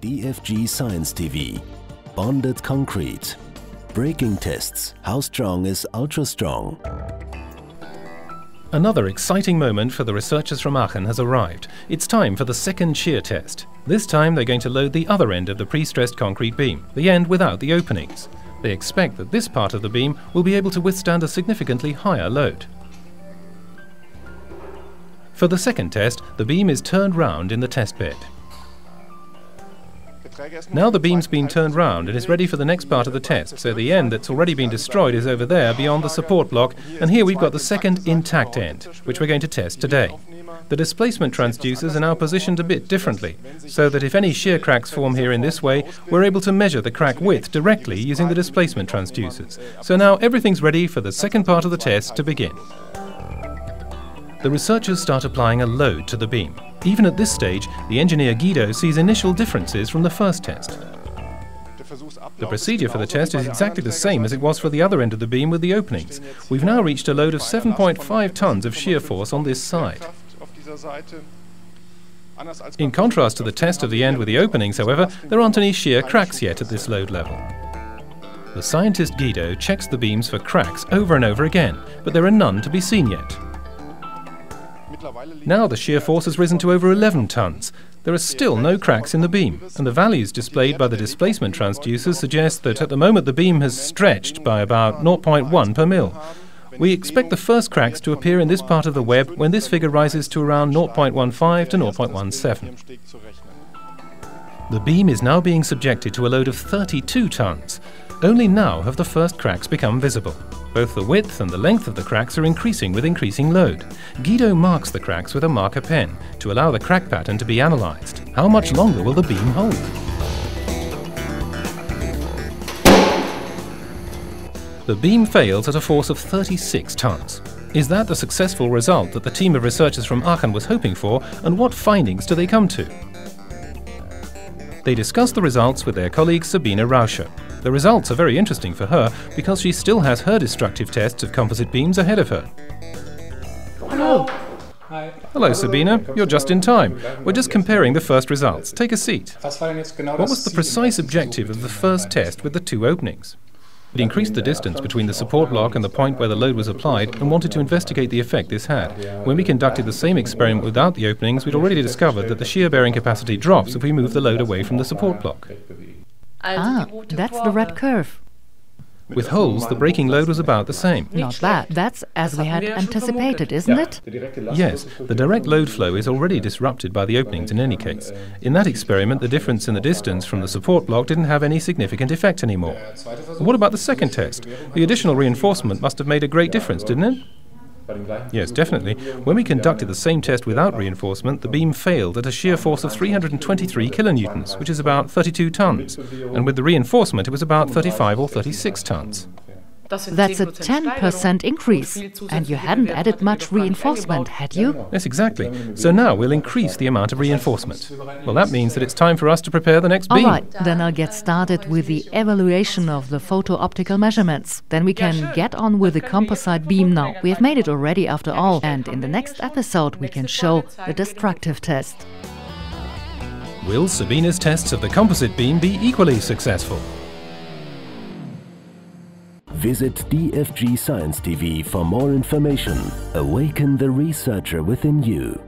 DFG Science TV. Bonded concrete. Braking tests. How strong is ultra strong? Another exciting moment for the researchers from Aachen has arrived. It's time for the second shear test. This time they're going to load the other end of the pre-stressed concrete beam, the end without the openings. They expect that this part of the beam will be able to withstand a significantly higher load. For the second test, the beam is turned round in the test bed. Now the beam's been turned round and is ready for the next part of the test, so the end that's already been destroyed is over there beyond the support block, and here we've got the second intact end, which we're going to test today. The displacement transducers are now positioned a bit differently, so that if any shear cracks form here in this way, we're able to measure the crack width directly using the displacement transducers. So now everything's ready for the second part of the test to begin. The researchers start applying a load to the beam. Even at this stage, the engineer Guido sees initial differences from the first test. The procedure for the test is exactly the same as it was for the other end of the beam with the openings. We've now reached a load of 7.5 tons of shear force on this side. In contrast to the test of the end with the openings, however, there aren't any shear cracks yet at this load level. The scientist Guido checks the beams for cracks over and over again, but there are none to be seen yet. Now the shear force has risen to over 11 tons. There are still no cracks in the beam, and the values displayed by the displacement transducers suggest that at the moment the beam has stretched by about 0.1 per mil. We expect the first cracks to appear in this part of the web when this figure rises to around 0.15 to 0.17. The beam is now being subjected to a load of 32 tons. Only now have the first cracks become visible. Both the width and the length of the cracks are increasing with increasing load. Guido marks the cracks with a marker pen to allow the crack pattern to be analysed. How much longer will the beam hold? The beam fails at a force of 36 tons. Is that the successful result that the team of researchers from Aachen was hoping for, and what findings do they come to? They discuss the results with their colleague Sabine Rauscher. The results are very interesting for her because she still has her destructive tests of composite beams ahead of her. Hello. Hi. Hello Sabine, you're just in time. We're just comparing the first results. Take a seat. What was the precise objective of the first test with the two openings? It increased the distance between the support block and the point where the load was applied and wanted to investigate the effect this had. When we conducted the same experiment without the openings, we'd already discovered that the shear bearing capacity drops if we move the load away from the support block. Ah, that's the red curve. With holes, the braking load was about the same. Not bad. That's as we had anticipated, isn't it? Yes, the direct load flow is already disrupted by the openings in any case. In that experiment, the difference in the distance from the support block didn't have any significant effect anymore. What about the second test? The additional reinforcement must have made a great difference, didn't it? Yes, definitely. When we conducted the same test without reinforcement, the beam failed at a shear force of 323 kilonewtons, which is about 32 tons. And with the reinforcement, it was about 35 or 36 tons. That's a 10% increase. And you hadn't added much reinforcement, had you? Yes, exactly. So now we'll increase the amount of reinforcement. Well, that means that it's time for us to prepare the next beam. All right, then I'll get started with the evaluation of the photo-optical measurements. Then we can get on with the composite beam now. We have made it already after all, and in the next episode we can show the destructive test. Will Sabine's tests of the composite beam be equally successful? Visit DFG Science TV for more information. Awaken the researcher within you.